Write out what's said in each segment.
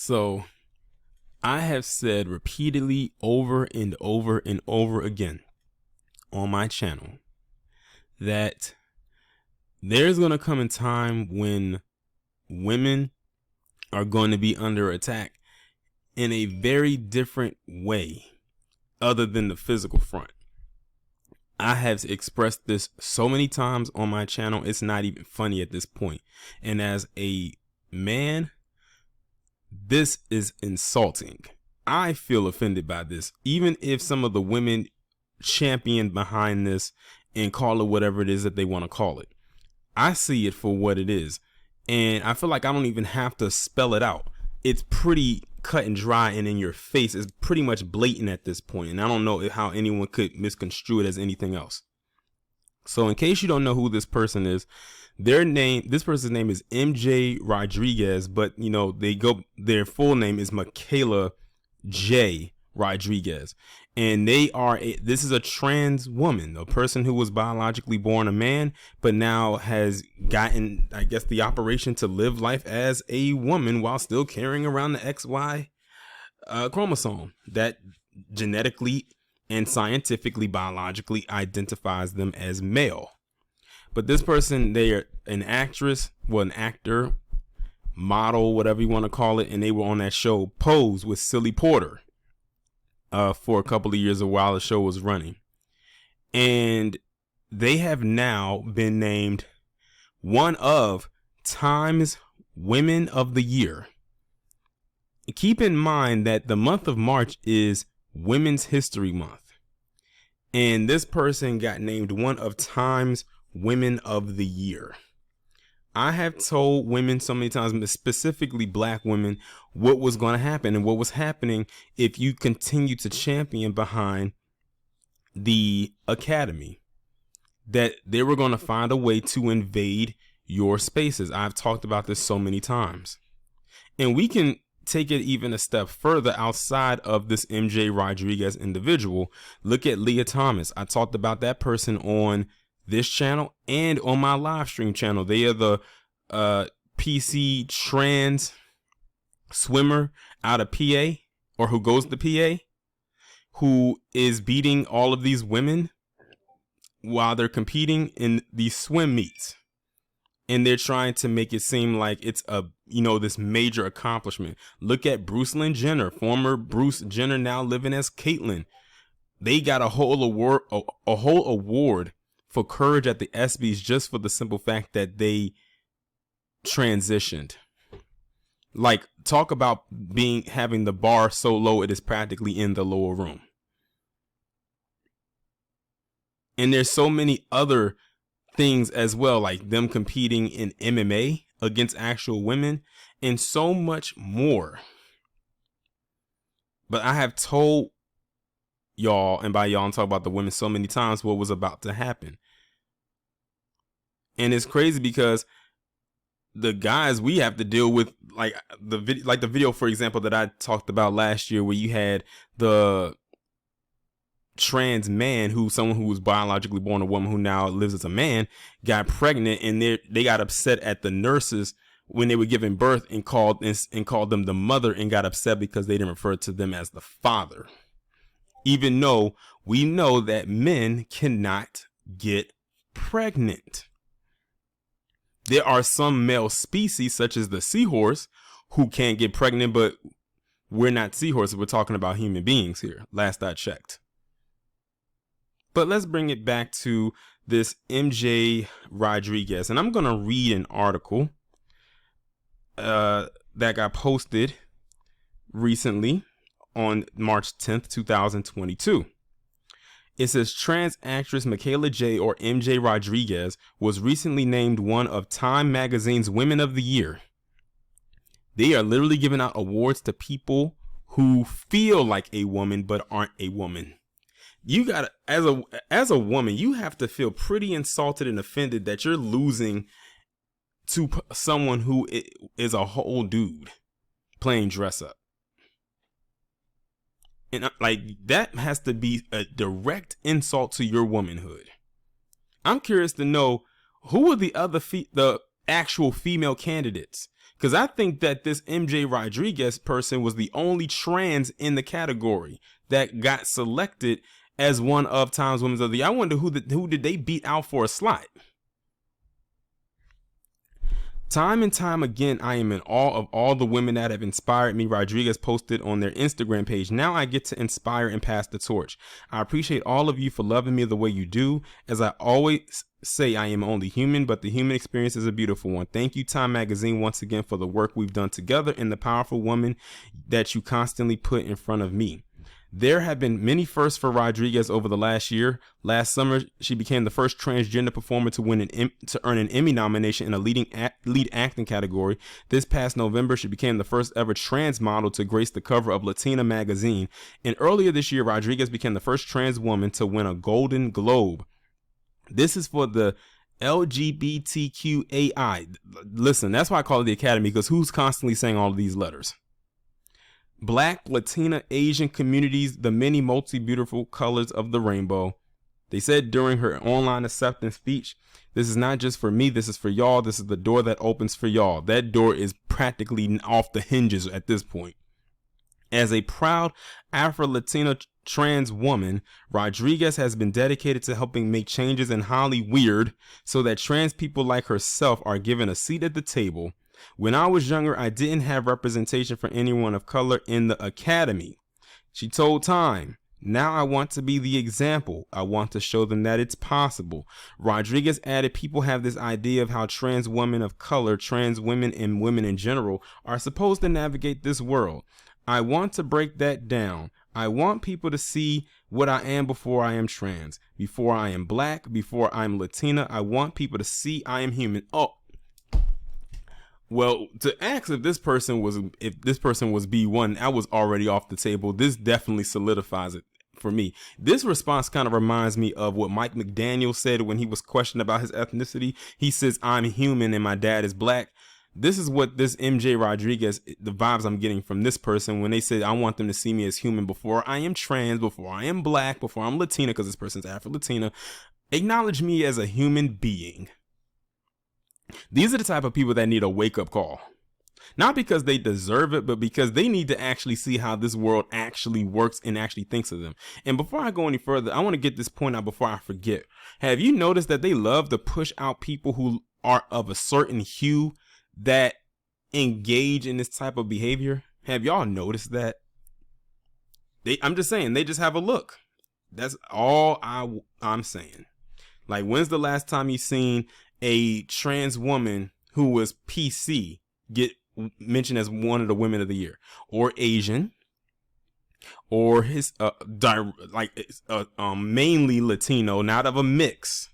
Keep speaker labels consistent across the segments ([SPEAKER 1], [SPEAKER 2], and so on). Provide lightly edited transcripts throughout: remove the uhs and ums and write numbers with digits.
[SPEAKER 1] So I have said repeatedly over and over and over again on my channel that there's going to come a time when women are going to be under attack in a very different way other than the physical front. I have expressed this so many times on my channel, it's not even funny at this point. And as a man, this is insulting. I feel offended by this, even if some of the women champion behind this and call it whatever it is that they want to call it. I see it for what it is. And I feel like I don't even have to spell it out. It's pretty cut and dry and in your face. It's pretty much blatant at this point. And I don't know how anyone could misconstrue it as anything else. So in case you don't know who this person is, this person's name is MJ Rodriguez, but their full name is Michaela J. Rodriguez. And this is a trans woman, a person who was biologically born a man, but now has gotten, I guess, the operation to live life as a woman while still carrying around the XY chromosome that genetically and scientifically, biologically identifies them as male. But this person, they are an actress, an actor, model, whatever you want to call it, and they were on that show Pose with Silly Porter for a couple of years while the show was running. And they have now been named one of Time's Women of the Year. Keep in mind that the month of March is Women's History Month. And this person got named one of Time's Women of the Year. I have told women so many times, specifically black women, what was going to happen and what was happening if you continue to champion behind the academy, that they were going to find a way to invade your spaces. I've talked about this so many times. And we can take it even a step further outside of this MJ Rodriguez individual. Look at Leah Thomas. I talked about that person on this channel and on my live stream channel. They are the PC trans swimmer out of PA, or who goes to PA, who is beating all of these women while they're competing in these swim meets. And they're trying to make it seem like it's this major accomplishment. Look at Bruce Lynn Jenner, former Bruce Jenner, now living as Caitlyn. They got a whole award for courage at the ESPYs just for the simple fact that they transitioned. Like, talk about having the bar so low it is practically in the lower room. And there's so many other things as well, like them competing in MMA against actual women and so much more. But I have told y'all, and by y'all I'm talking about the women, so many times what was about to happen. And it's crazy because the guys we have to deal with, like the video, for example, that I talked about last year, where you had the trans man, someone who was biologically born a woman who now lives as a man, got pregnant, and they got upset at the nurses when they were giving birth and called them the mother, and got upset because they didn't refer to them as the father. Even though we know that men cannot get pregnant. There are some male species, such as the seahorse, who can't get pregnant, but we're not seahorses. We're talking about human beings here, last I checked. But let's bring it back to this MJ Rodriguez. And I'm going to read an article that got posted recently on March 10th, 2022. It says trans actress Michaela J. or MJ Rodriguez was recently named one of Time Magazine's Women of the Year. They are literally giving out awards to people who feel like a woman but aren't a woman. You got, as a woman, you have to feel pretty insulted and offended that you're losing to someone who is a whole dude playing dress up. And like, that has to be a direct insult to your womanhood. I'm curious to know, who are the other the actual female candidates? Because I think that this MJ Rodriguez person was the only trans in the category that got selected as one of Time's Women of the Year. I wonder who did they beat out for a slot? Time and time again, I am in awe of all the women that have inspired me. Rodriguez posted on their Instagram page. Now I get to inspire and pass the torch. I appreciate all of you for loving me the way you do. As I always say, I am only human, but the human experience is a beautiful one. Thank you, Time Magazine, once again for the work we've done together and the powerful woman that you constantly put in front of me. There have been many firsts for Rodriguez over the last year. Last summer, she became the first transgender performer to earn an Emmy nomination in a lead acting category. This past November, she became the first ever trans model to grace the cover of Latina magazine. And earlier this year, Rodriguez became the first trans woman to win a Golden Globe. This is for the LGBTQAI. Listen, that's why I call it the Academy, because who's constantly saying all of these letters? Black, Latina, Asian communities, the many multi-beautiful colors of the rainbow. They said during her online acceptance speech, this is not just for me, this is for y'all. This is the door that opens for y'all. That door is practically off the hinges at this point. As a proud Afro-Latina trans woman, Rodriguez has been dedicated to helping make changes in Hollywood so that trans people like herself are given a seat at the table. When I was younger, I didn't have representation for anyone of color in the Academy. She told Time, now I want to be the example. I want to show them that it's possible. Rodriguez added, people have this idea of how trans women of color, trans women and women in general are supposed to navigate this world. I want to break that down. I want people to see what I am before I am trans, before I am black, before I'm Latina. I want people to see I am human. Oh, well, to ask if this person was B1, I was already off the table. This definitely solidifies it for me. This response kind of reminds me of what Mike McDaniel said when he was questioned about his ethnicity. He says, I'm human and my dad is black. This is what this MJ Rodriguez, the vibes I'm getting from this person when they said, I want them to see me as human before I am trans, before I am black, before I'm Latina, because this person's Afro-Latina. Acknowledge me as a human being. These are the type of people that need a wake-up call. Not because they deserve it, but because they need to actually see how this world actually works and actually thinks of them. And before I go any further, I want to get this point out before I forget. Have you noticed that they love to push out people who are of a certain hue that engage in this type of behavior? Have y'all noticed that? I'm just saying, they just have a look. That's all I'm saying. Like, when's the last time you seen a trans woman who was PC get mentioned as one of the women of the year, or Asian, or his mainly Latino, not of a mix?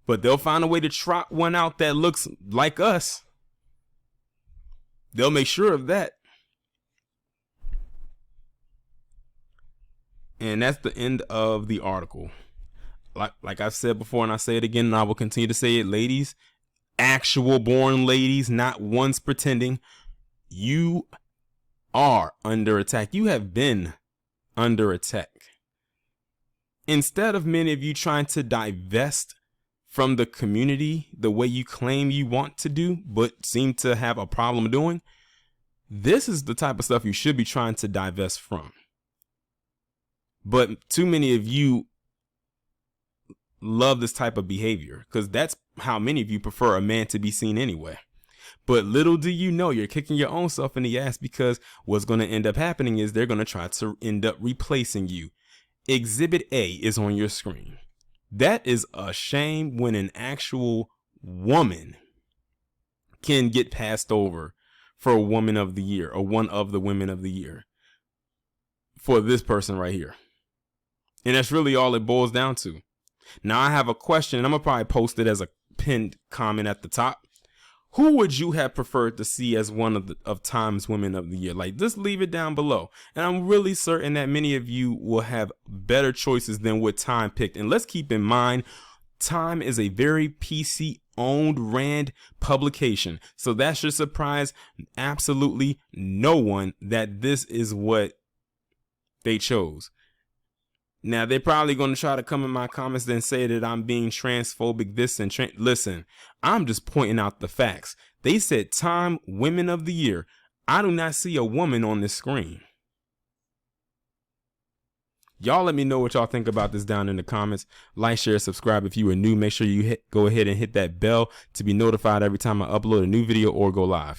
[SPEAKER 1] But they'll find a way to trot one out that looks like us. They'll make sure of that. And that's the end of the article. Like I've said before, and I say it again, and I will continue to say it, ladies, actual born ladies, not ones pretending, you are under attack. You have been under attack. Instead of many of you trying to divest from the community the way you claim you want to do, but seem to have a problem doing, this is the type of stuff you should be trying to divest from. But too many of you love this type of behavior because that's how many of you prefer a man to be seen anyway. But little do you know, you're kicking your own self in the ass, because what's going to end up happening is they're going to try to end up replacing you. Exhibit A is on your screen. That is a shame when an actual woman can get passed over for a woman of the year, or one of the women of the year, for this person right here. And that's really all it boils down to. Now I have a question, and I'm gonna probably post it as a pinned comment at the top. Who would you have preferred to see as one of Time's Women of the Year? Like, just leave it down below. And I'm really certain that many of you will have better choices than what Time picked. And let's keep in mind, Time is a very PC-owned Rand publication. So that should surprise absolutely no one that this is what they chose. Now, they're probably going to try to come in my comments and say that I'm being transphobic, this and listen, I'm just pointing out the facts. They said Time Women of the Year. I do not see a woman on this screen. Y'all let me know what y'all think about this down in the comments. Like, share, subscribe if you are new. Make sure you go ahead and hit that bell to be notified every time I upload a new video or go live.